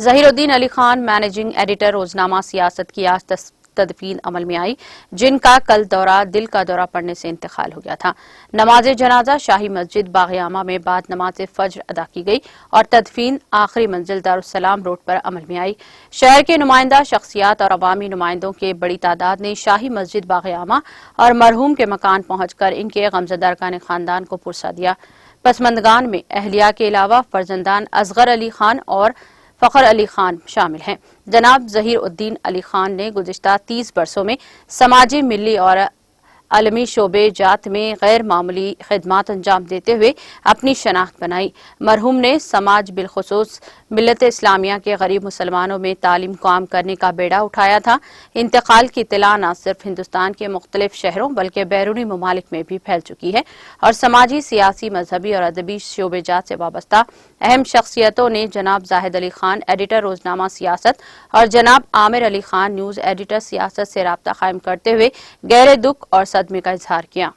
ظہیر الدین Ali Khan managing editor روزنامہ سیاست کی آج تدفین عمل میں آئی، جن کا کل دل کا دورہ پڑنے سے انتقال ہو گیا تھا۔ نماز جنازہ شاہی مسجد باغیامہ میں بعد نماز فجر ادا کی گئی اور تدفین آخری منزل دارالسلام روڈ پر عمل میں آئی۔ شہر کے نمائندہ شخصیات اور عوامی نمائندوں کے بڑی تعداد نے شاہی مسجد باغیامہ اور مرحوم کے مکان پہنچ کر ان کے غمزدہ ارکان خاندان کو پرسہ دیا۔ پسماندگان میں اہلیہ کے علاوہ فرزندان اصغر علی خان اور فخر علی خان شامل ہیں۔ جناب ظہیر الدین علی خان نے گزشتہ 30 برسوں میں سماجی، ملی اور عالمی شعبے جات میں غیر معمولی خدمات انجام دیتے ہوئے اپنی شناخت بنائی۔ مرحوم نے سماج بالخصوص ملت اسلامیہ کے غریب مسلمانوں میں تعلیم قائم کرنے کا بیڑا اٹھایا تھا۔ انتقال کی اطلاع نہ صرف ہندوستان کے مختلف شہروں بلکہ بیرونی ممالک میں بھی پھیل چکی ہے اور سماجی، سیاسی، مذہبی اور ادبی شعبے جات سے وابستہ اہم شخصیتوں نے جناب زاہد علی خان ایڈیٹر روزنامہ سیاست اور جناب عامر علی خان نیوز ایڈیٹر سیاست سے رابطہ قائم کرتے ہوئے گہرے دکھ اور صدمے کا اظہار کیا۔